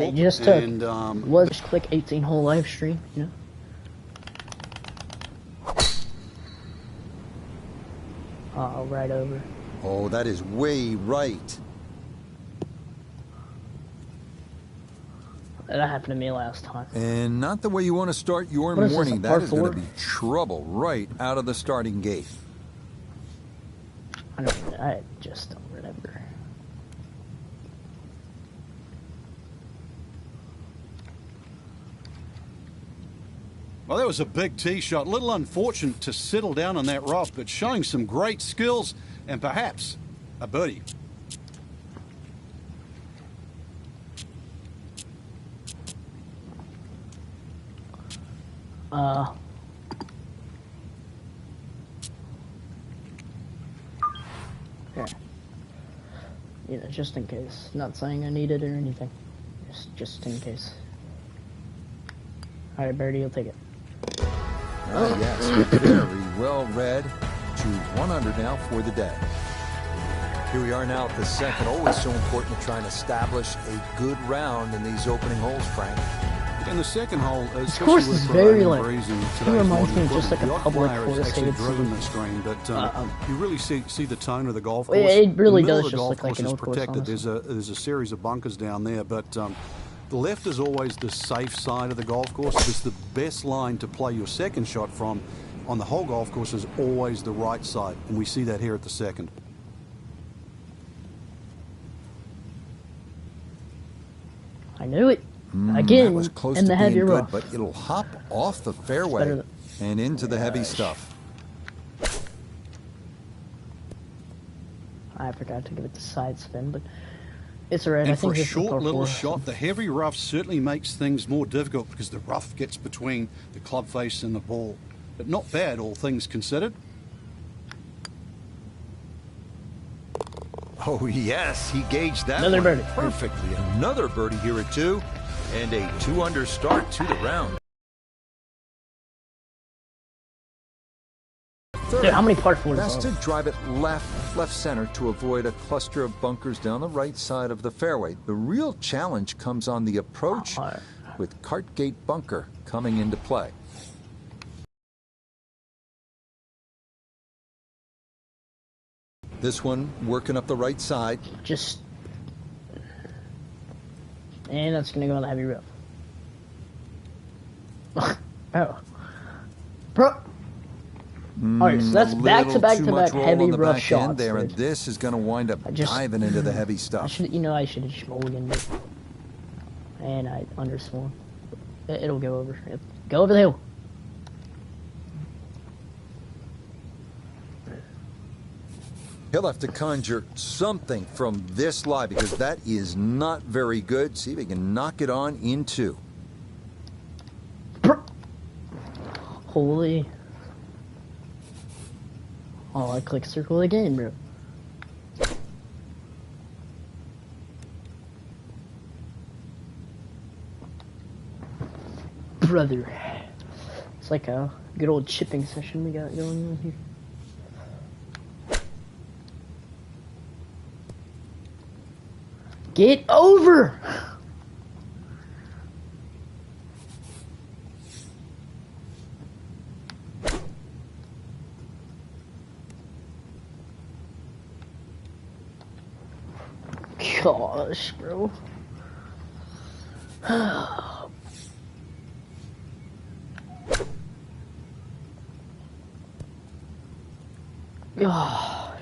You just took And was just click 18 hole live stream, you know. Oh, right over. Oh, that is way right. That happened to me last time. And not the way you want to start your What is this, morning. a That par is going four? to be trouble right out of the starting gate. I just don't remember. well, that was a big tee shot. A little unfortunate to settle down on that rough, but showing some great skills and perhaps a birdie. Here. You know, just in case. Not saying I need it or anything. Just in case. Alright, Birdie, you'll take it. Ah, yes, very well read. To 100 now for the day. Here we are now at the second. Always so important to try and establish a good round in these opening holes, Frank. In the second hole, This course is very like, it reminds me of just like a the odd public player has course. actually I driven would this see. green, but you really see the tone of the golf Well, course. it really the middle does of the just golf look like course an is old course, protected. There's a series of bunkers down there, but the left is always the safe side of the golf course. It's the best line to play your second shot from on the whole golf course is always the right side, and we see that here at the second. I knew it. Again, That was close in to the heavy being good, rough. but it'll hop off the fairway and into the heavy stuff. I forgot to give it the side spin, but it's alright. I And for think a this is short par little 4. shot, the heavy rough certainly makes things more difficult because the rough gets between the club face and the ball. But not bad, all things considered. Oh, yes, he gauged that Another one birdie. perfectly. Another birdie here at 2, and a 2-under start to the round. Third, Dude, how many par 4s best are to drive it left center to avoid a cluster of bunkers down the right side of the fairway. The real challenge comes on the approach with Cartgate bunker coming into play. This one working up the right side. Just... And that's going to go on the heavy rough. Oh. Bro. Alright, so that's back-to-back-to-back heavy rough shots. There, and this is going to wind up diving into the heavy stuff. I should have just mulliganed it. And I underswung. It'll go over. Go over the hill. He'll have to conjure something from this lie because that is not very good. See if he can knock it on in 2. Holy. Oh, I click circle again, bro. Brother. It's like a good old chipping session we got going on here. Get over! Gosh, bro. God.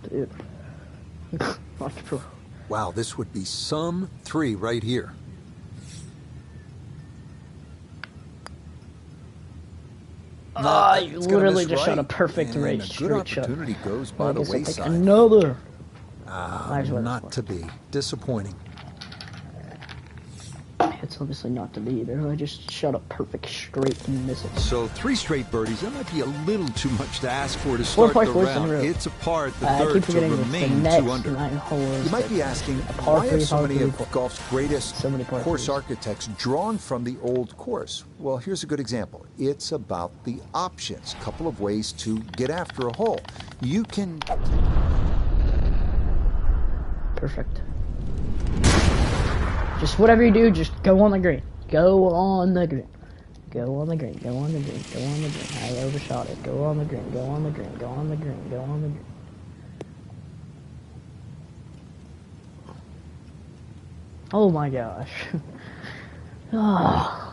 Dude. Wow, this would be some 3 right here. You literally just shot a perfect and straight a good shot. opportunity goes by the wayside. Another. Not to be. Disappointing. It's obviously not to be either. I just shot a perfect straight and miss it. So 3 straight birdies. That might be a little too much to ask for to start the round. It's a par at the third to remain 2 under. You might be asking, why are so many of golf's greatest course architects drawn from the old course? Well, here's a good example. It's about the options. A couple of ways to get after a hole. You can... Perfect. Just whatever you do, just go on the green. Go on the green. Go on the green. Go on the green. Go on the green. I overshot it. Go on the green. Go on the green. Go on the green. Go on the green. Oh my gosh. Oh.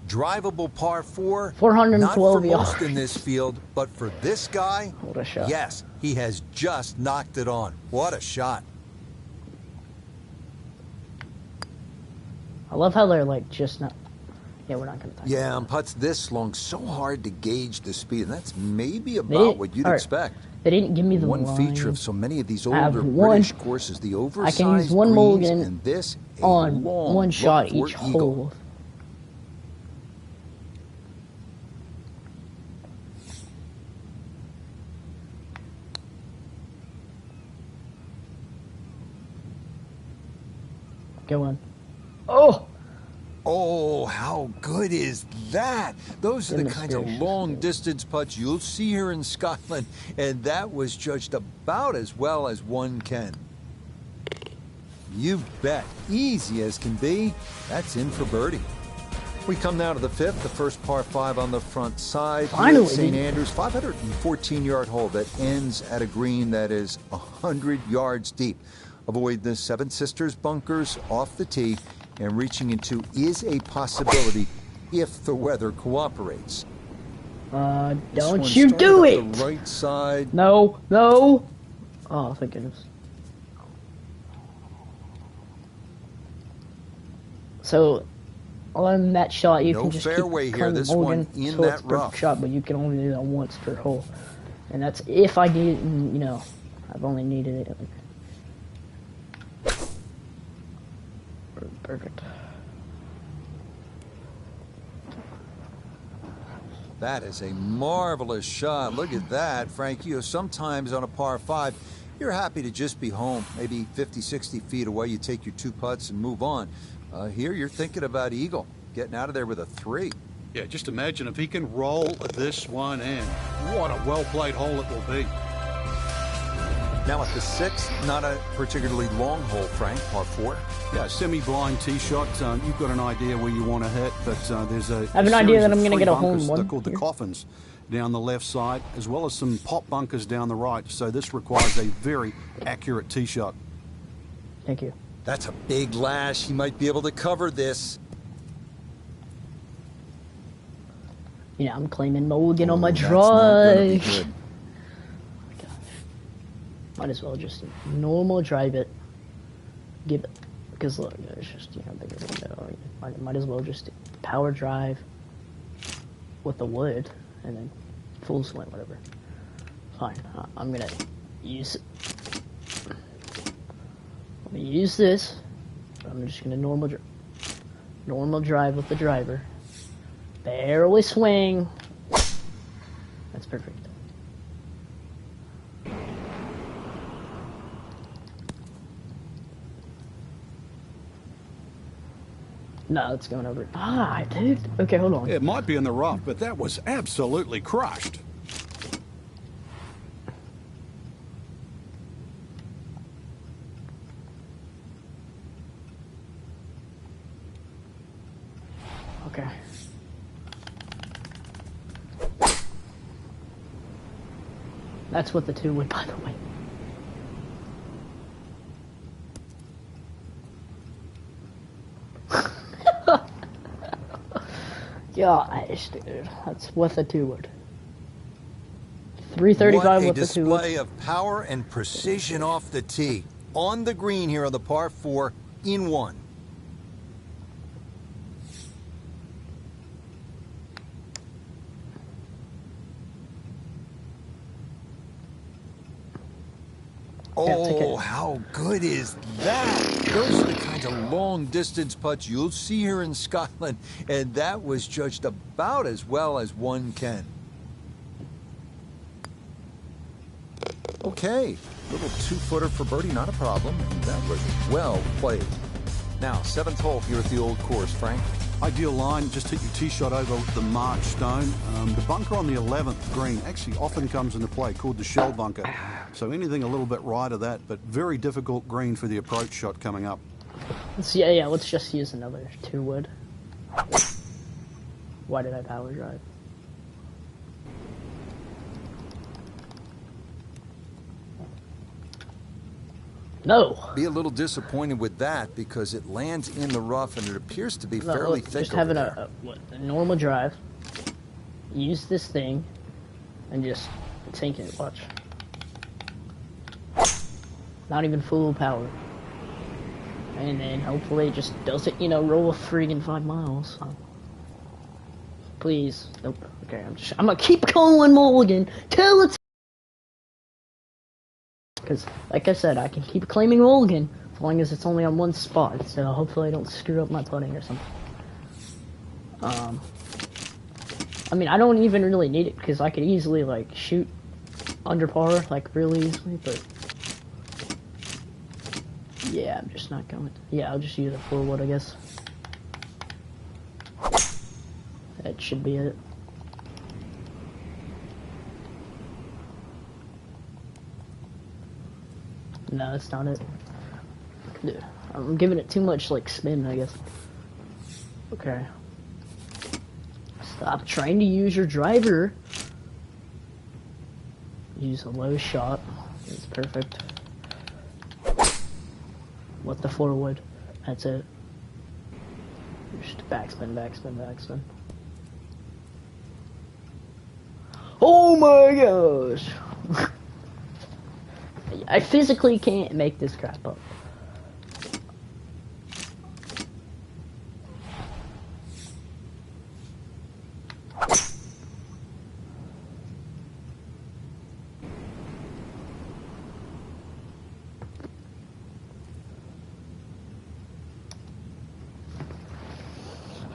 Drivable par 4. 412 not for yards. most in this field, but for this guy, What a shot. yes, he has just knocked it on. What a shot. I love how they're like just not. Yeah, we're not gonna. Yeah, on putts this long, so hard to gauge the speed, and that's maybe about what you'd expect. They didn't give me the one line. feature of so many of these I have older one- British courses, the oversized I can use one greens, mulligan and this a on long one shot look for each eagle. hole. Go on. Oh! Oh, how good is that? Those are the Goodness kinds of gracious. long-distance putts you'll see here in Scotland, and that was judged about as well as one can. You bet. Easy as can be. That's in for birdie. We come now to the 5th, the first par 5 on the front side. Finally. St. Andrews, 514-yard hole that ends at a green that is 100 yards deep. Avoid the Seven Sisters bunkers off the tee, and reaching into is a possibility if the weather cooperates. Don't you do it! The right side. No, no! Oh, thank goodness. So, on that shot, you No can just fairway keep here. playing This mulligan, one in so that it's a perfect rough. shot, but you can only do that once per hole. And that's if I need, you know, I've only needed it. Perfect. That is a marvelous shot. Look at that, Frank. You know, sometimes on a par 5, you're happy to just be home. Maybe 50, 60 feet away, you take your 2 putts and move on. Here, you're thinking about eagle, getting out of there with a 3. Yeah, just imagine if he can roll this one in. What a well-played hole it will be. Now at the 6th, not a particularly long hole, Frank, par 4. Yeah, semi-blind tee shot. You've got an idea where you want to hit, but there's a. I have an idea that I'm going to get a hole in one. They're called the coffins down the left side, as well as some pop bunkers down the right. So this requires a very accurate tee shot. Thank you. That's a big lash. He might be able to cover this. You know, I'm claiming mulligan on my That's not gonna be drive. good. Might as well just normal drive it. Give it, because look, it's just, you know, bigger window. Might as well just power drive with the wood and then full swing, whatever. Fine. I'm gonna use. I'm gonna use this. I'm just gonna normal drive with the driver. Barely swing. That's perfect. No, it's going over. Ah, dude. Okay, hold on. It might be in the rough, but that was absolutely crushed. Okay. That's what the 2 would, by the way. Gosh, dude. That's what the 2 would. 335 with the 2 would. What a display of power and precision off the tee. On the green here on the par 4 in 1. Oh, how good is that? Those are the kinds of long-distance putts you'll see here in Scotland, and that was judged about as well as one can. Okay, little 2-footer for birdie, not a problem. That was well played. Now, 7th hole here at the old course, Frank. Ideal line, just hit your tee shot over the marked stone. The bunker on the 11th green actually often comes into play, called the shell bunker. So anything a little bit right of that, but very difficult green for the approach shot coming up. Let's just use another 2-wood. Why did I power drive? No! Be a little disappointed with that because it lands in the rough and it appears to be fairly thick. Just having a normal drive. Use this thing and just sink it. Watch. Not even full power. And then hopefully it just does it, roll a friggin' 5 miles. Please. Nope. Okay, I'm gonna keep going mulligan till it's. Because, like I said, I can keep claiming mulligan as long as it's only on one spot. So hopefully I don't screw up my putting or something. I mean, I don't even really need it because I could easily, like, shoot under par, like, really easily, but... Yeah, I'm just not going to... Yeah, I'll just use a 4-wood, I guess. That should be it. No, that's not it. I'm giving it too much, like, spin, I guess. Okay. Stop trying to use your driver. Use a low shot. It's perfect. What the 4-wood? That's it. Just backspin, backspin, backspin. Oh my gosh! I physically can't make this crap up.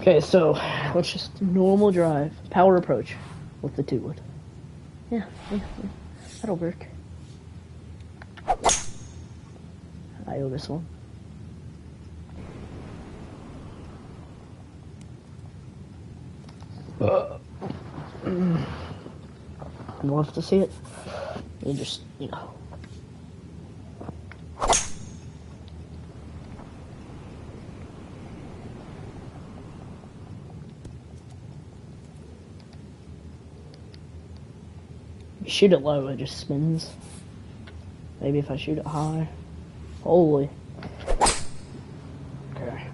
Okay, so let's just normal drive, power approach with the 2-wood. Yeah, that'll work. I owe this one. Love to see it. You just, You shoot it low, it just spins. Maybe if I shoot it high. Holy. Okay.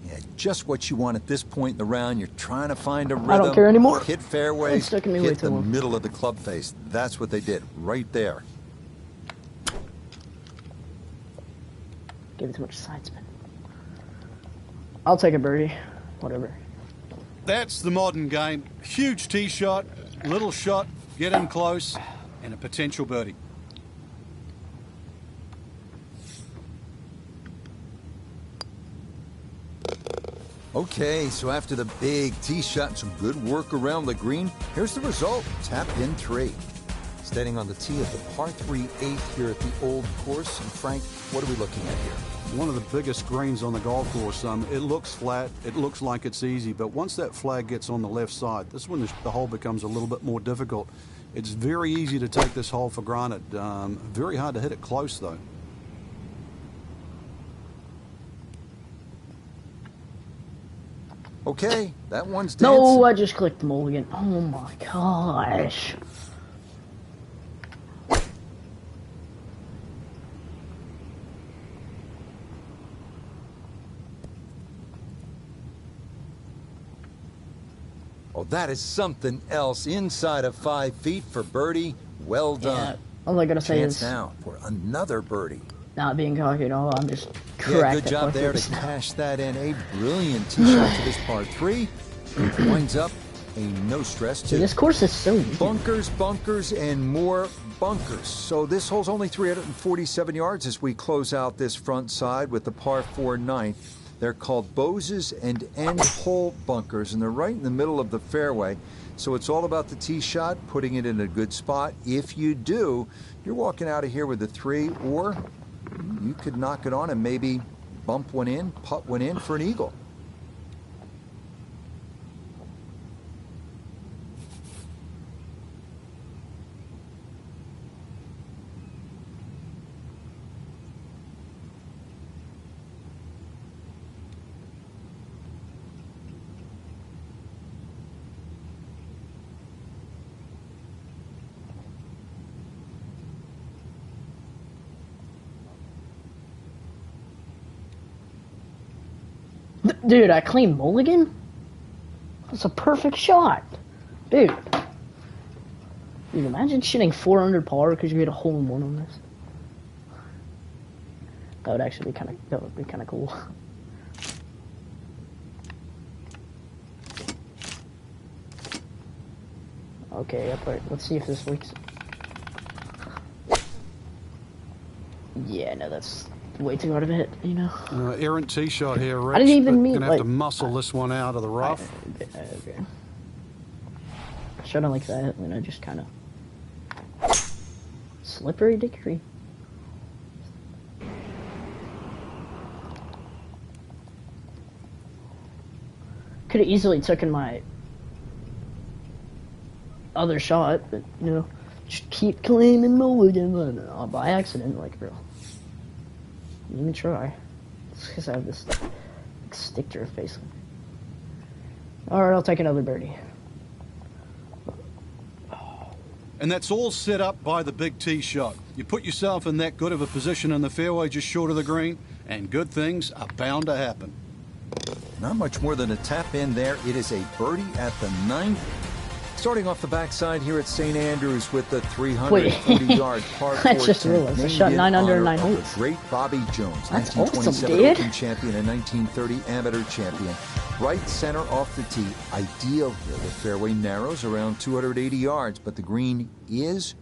Yeah, just what you want at this point in the round. You're trying to find a rhythm. I don't care anymore. Hit fairways, hit the middle of the club face. That's what they did, right there. Give it too much side spin. I'll take a birdie. Whatever. That's the modern game. Huge tee shot, little shot, get in close, and a potential birdie. Okay, so after the big tee shot and some good work around the green, here's the result. Tap in 3. Standing on the tee of the par 3 8th here at the old course. And Frank, what are we looking at here? One of the biggest greens on the golf course. It looks flat, it looks like it's easy, but once that flag gets on the left side, this is when the hole becomes a little bit more difficult. It's very easy to take this hole for granted. Very hard to hit it close, though. Okay, that one's dancing. No, I just clicked the mulligan. Oh my gosh. Oh, that is something else. Inside of 5 feet for birdie. Well done. Yeah, all I gotta say is now for another birdie. Not being cocky at all. I'm just correct. Yeah, good job there to cash that in. A brilliant tee shot to this par 3. Winds up a no stress too. This course is so weird. Bunkers, bunkers, and more bunkers. So this hole's only 347 yards as we close out this front side with the par 4 9th. They're called Boses and end hole bunkers, and they're right in the middle of the fairway. So it's all about the tee shot, putting it in a good spot. If you do, you're walking out of here with a 3, or you could knock it on and maybe bump one in, putt one in for an eagle. Dude, I clean mulligan? That's a perfect shot. Dude. Dude, imagine shooting 400 par because you hit a hole in one on this. That would actually be kind of cool. Okay, let's see if this works. Yeah, no, that's way too hard of a hit, you know. Errant tee shot here, Rich. I didn't even mean, gonna have to muscle this one out of the rough. Okay. Shot like that, and I just kind of slippery dickory. Could have easily taken my other shot, but you know, just keep claiming mulligan by accident, like, bro. Didn't even try. It's because I have this like, stick to her face. Alright, I'll take another birdie. And that's all set up by the big tee shot. You put yourself in that good of a position in the fairway just short of the green, and good things are bound to happen. Not much more than a tap in there. It is a birdie at the 9th. Starting off the backside here at St. Andrews with the 340-yard par 4. I just realized I shot 9 under 9 holes. Great Bobby Jones, That's 1927 awesome, Open champion and 1930 amateur champion. Right center off the tee. Ideal here. The fairway narrows around 280 yards, but the green is...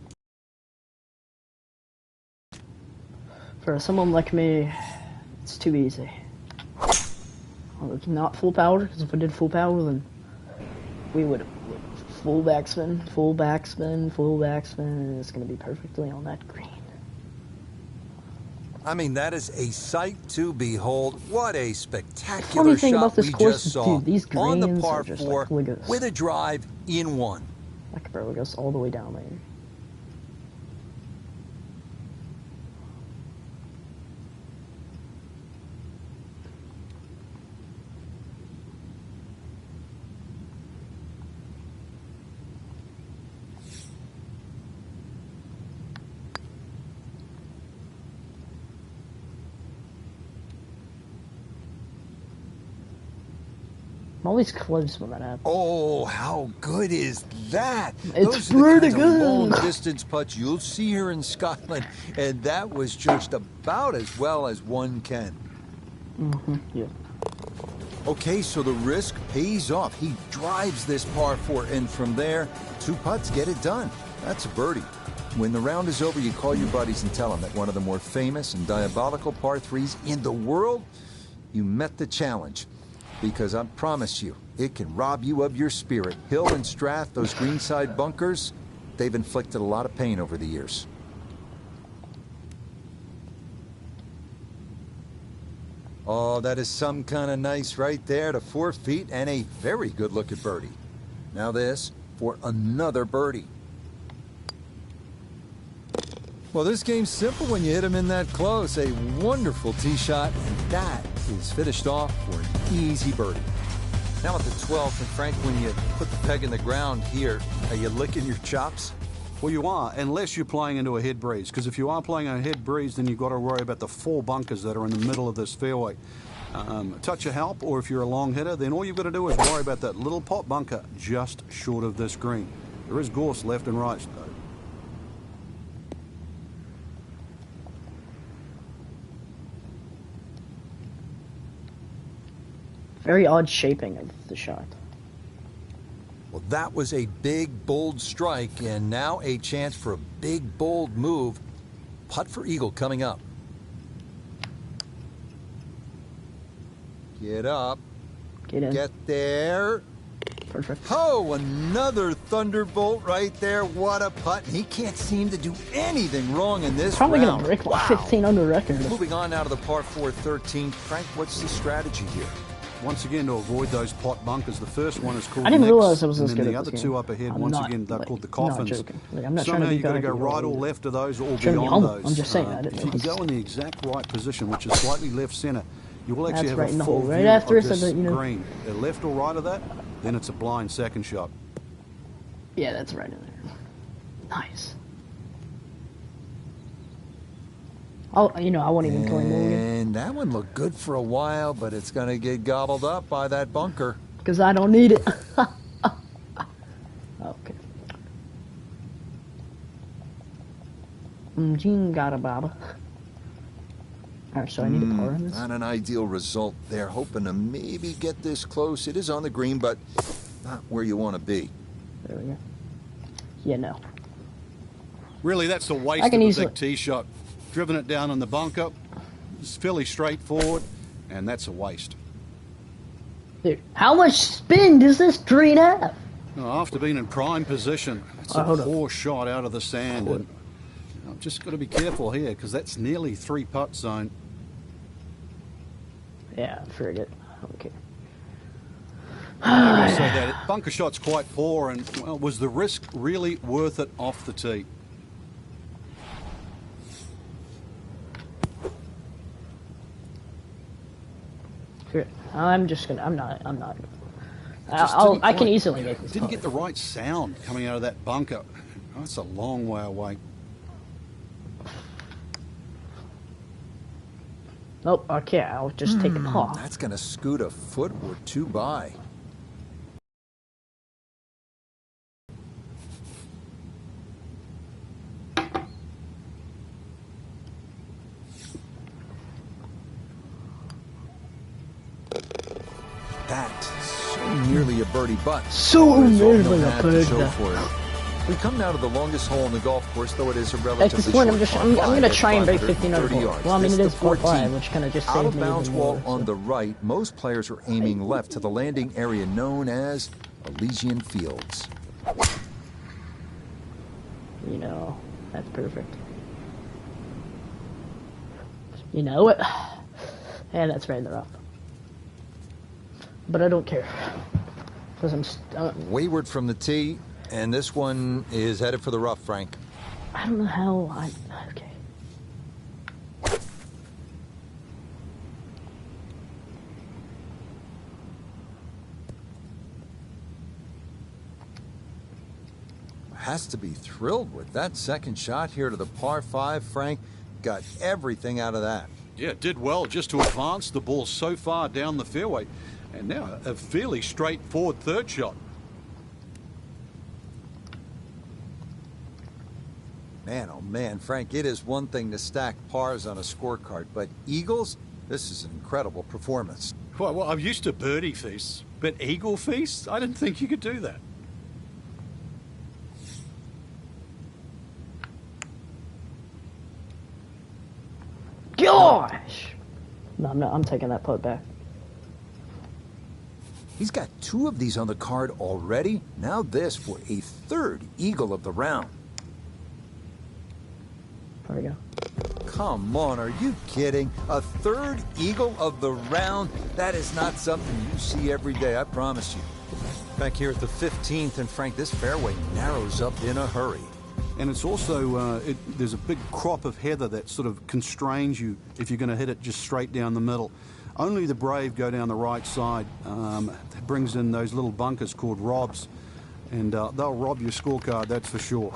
For someone like me, it's too easy. Well, it's not full power, because if I did full power, then we would full backspin, full backspin, full backspin, and it's going to be perfectly on that green. I mean, that is a sight to behold. What a spectacular Funny thing shot about this we course, just saw. dude, these greens on the par are just 4 like, look at this. with a drive in 1. Like, bro, it goes all the way down there. I'm always close when that happens. Oh, how good is that? It's Those are the pretty kinds of good. long-distance putts you'll see here in Scotland, and that was just about as well as one can. Yeah. Okay, so the risk pays off. He drives this par 4, and from there, 2 putts get it done. That's a birdie. When the round is over, you call your buddies and tell them that one of the more famous and diabolical par 3s in the world, you met the challenge. Because I promise you, it can rob you of your spirit. Hill and Strath, those greenside bunkers, they've inflicted a lot of pain over the years. Oh, that is some kind of nice right there to 4 feet and a very good-looking birdie. Now this for another birdie. Well, this game's simple when you hit them in that close. A wonderful tee shot, and that is finished off for an easy birdie. Now at the 12th, and Frank, when you put the peg in the ground here, are you licking your chops? Well, you are, unless you're playing into a head breeze. Because if you are playing a head breeze, then you've got to worry about the 4 bunkers that are in the middle of this fairway. Touch of help, or if you're a long hitter, then all you've got to do is worry about that little pot bunker just short of this green. There is gorse left and right, though. Very odd shaping of the shot. Well, that was a big, bold strike, and now a chance for a big, bold move. Putt for eagle coming up. Get up. Get in. Get there. Perfect. Oh, another thunderbolt right there. What a putt. He can't seem to do anything wrong in this Probably round. Gonna break like 15 under record. Moving on now to the par 4 13. Frank, what's the strategy here? Once again, to avoid those pot bunkers, the first one is called I didn't Nicks, realize it was this and good then the at other this two game. up ahead, I'm once not, again, they're like, called the I'm not coffins. joking. Like, I'm not Somehow trying to you've got to go cocky right or left of those or trying to be beyond humble. those. I'm just saying that. If you can go in the exact right position, which is slightly left center, you will actually That's have right in a the full hole. Right view after of it this said that, you know. green. Left or right of that, then it's a blind second shot. Yeah, that's right in there. Nice. Oh, you know, I won't even go in there. And that one looked good for a while, but it's going to get gobbled up by that bunker. Because I don't need it. Okay. Gene got a baba. Alright, so I need a par on this. Not an ideal result there. Hoping to maybe get this close. It is on the green, but not where you want to be. There we go. Yeah, no. Really, that's a waste of a big tee shot. Driven it down in the bunker. It's fairly straightforward, and that's a waste. Dude, how much spin does this green have? Well, after being in prime position, it's a poor shot out of the sand. And I've just got to be careful here because that's nearly 3-putt zone. Yeah, forget it. Okay. I will say that bunker shot's quite poor, and well, was the risk really worth it off the tee? I'm not. I can easily make this. Didn't get the right sound coming out of that bunker. That's a long way away. Nope, okay, I'll just take a paw. That's going to scoot a foot or two by. That's so nearly a birdie, but so nearly a birdie. We come now to the longest hole in the golf course, though it is a relatively at this point, I'm gonna try and break 15 under yards. Well, I mean, it is 4-5, which kind of just saved me. Out of bounds wall on the right. Most players are aiming left to the landing area known as Elysian Fields. You know, that's perfect. You know what? And that's right in the rough. But I don't care. Because I'm wayward from the tee, and this one is headed for the rough, Frank. I don't know how okay. Has to be thrilled with that second shot here to the par 5, Frank. Got everything out of that. Yeah, did well just to advance the ball so far down the fairway. And now a fairly straightforward third shot. Man, oh man, Frank, it is one thing to stack pars on a scorecard, but eagles, this is an incredible performance. Well, I'm used to birdie feasts, but eagle feasts? I didn't think you could do that. Gosh! No, I'm taking that putt back. He's got 2 of these on the card already. Now this for a 3rd eagle of the round. There we go. Come on, are you kidding? A 3rd eagle of the round? That is not something you see every day, I promise you. Back here at the 15th, and Frank, this fairway narrows up in a hurry. And it's also, there's a big crop of heather that sort of constrains you if you're going to hit it just straight down the middle. Only the brave go down the right side. That brings in those little bunkers called robs, and they'll rob your scorecard, that's for sure.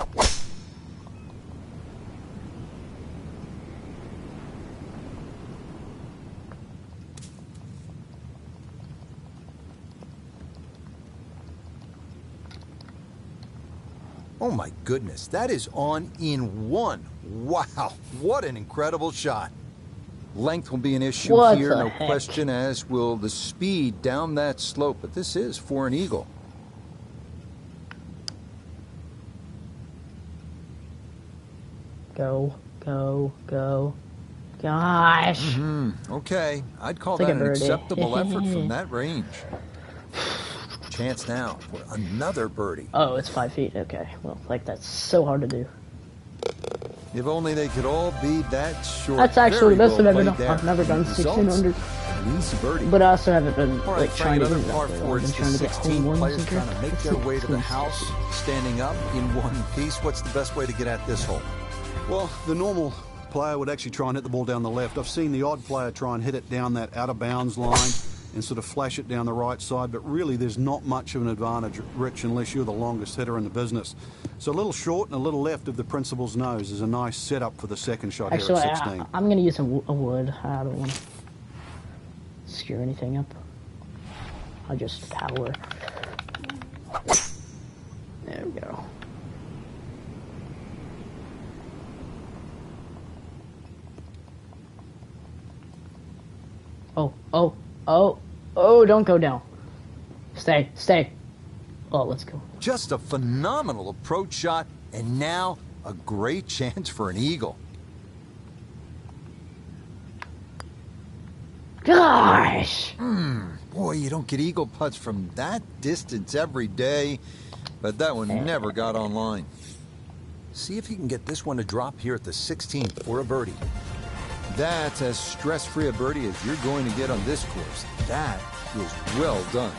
Oh my goodness, that is on in 1. Wow, what an incredible shot. Length will be an issue here, no question, as will the speed down that slope, but this is for an eagle. Go, go, go. Gosh. Okay, I'd call that an acceptable effort from that range. Chance now for another birdie. Oh, it's 5 feet. Okay, well, like that's so hard to do. If only they could all be that short. That's actually the best I've ever done. I've never done 1600. An easy birdie. But I also haven't been like trying to do par four. It's trying to get 16 home players runs trying to make their way to the house, standing up in one piece. What's the best way to get at this hole? Well, the normal player would actually try and hit the ball down the left. I've seen the odd player try and hit it down that out of bounds line and sort of flash it down the right side, but really there's not much of an advantage, Rich, unless you're the longest hitter in the business. So a little short and a little left of the principal's nose is a nice setup for the second shot here at 16. I'm going to use a wood. I don't want to screw anything up. I'll just power. There we go. Oh, don't go down. Stay. Oh, let's go. Just a phenomenal approach shot, and now a great chance for an eagle. Gosh! Boy, you don't get eagle putts from that distance every day, but that one never got online. See if you can get this one to drop here at the 16th for a birdie. That's as stress-free a birdie as you're going to get on this course. That was well done.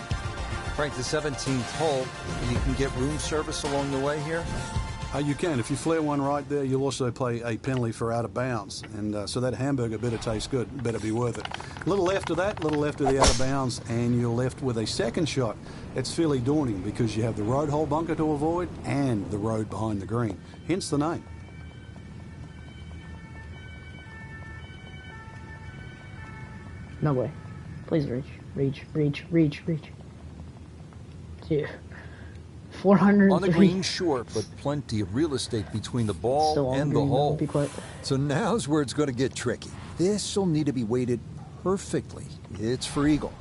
Frank, the 17th hole, you can get room service along the way here? You can. If you flare one right there, you'll also pay a penalty for out of bounds. And so that hamburger better taste good, better be worth it. A little left of that, a little left of the out of bounds, and you're left with a second shot. It's fairly daunting because you have the road hole bunker to avoid and the road behind the green. Hence the name. No way. Please reach. Dude. 400 on the green short, but plenty of real estate between the ball and the hole. So now's where it's going to get tricky. This will need to be weighted perfectly. It's for eagle.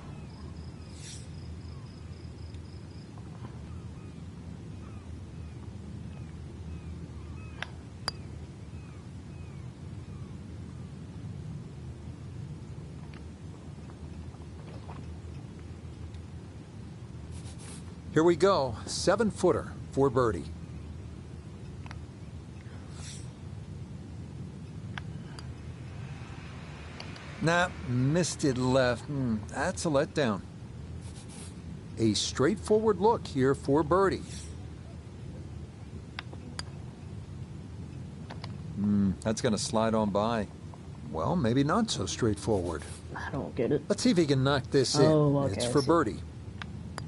Here we go, 7-footer for birdie. Nah, missed it left. That's a letdown. A straightforward look here for birdie. That's going to slide on by. Well, maybe not so straightforward. I don't get it. Let's see if he can knock this in. Okay, it's for birdie.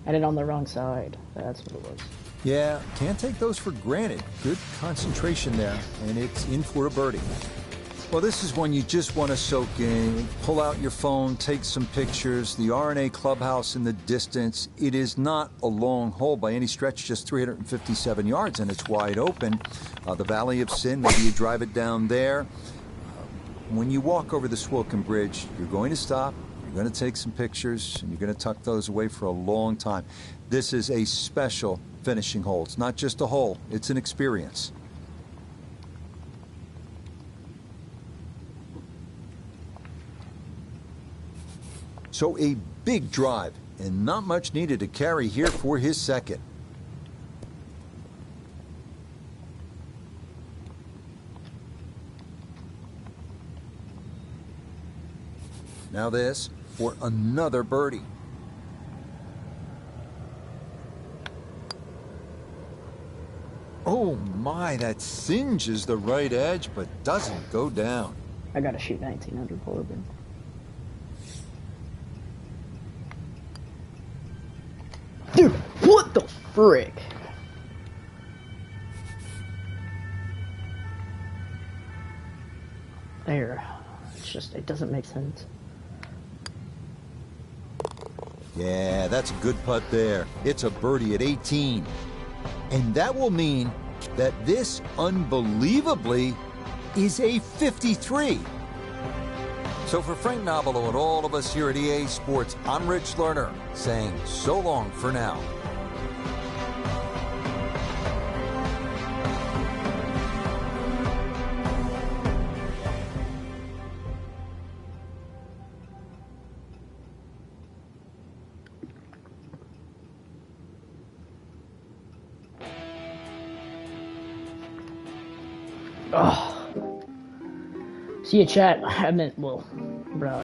I did it on the wrong side. That's what it was. Yeah, can't take those for granted. Good concentration there, and it's in for a birdie. Well, this is one you just want to soak in. Pull out your phone, take some pictures. The R&A clubhouse in the distance. It is not a long hole by any stretch, just 357 yards, and it's wide open. The Valley of Sin, maybe you drive it down there. When you walk over the Swilcan Bridge, you're going to stop. You're going to take some pictures, and you're going to tuck those away for a long time. This is a special finishing hole. It's not just a hole. It's an experience. So a big drive, and not much needed to carry here for his second. Now this for another birdie. Oh my, that singes the right edge, but doesn't go down. I gotta shoot 1900 Corbin. Dude, what the frick? There. It's just, it doesn't make sense. Yeah, that's a good putt there. It's a birdie at 18. And that will mean that this, unbelievably, is a 53. So for Frank Nobilo and all of us here at EA Sports, I'm Rich Lerner, saying so long for now. Oh. See you, chat. I meant, well, bro.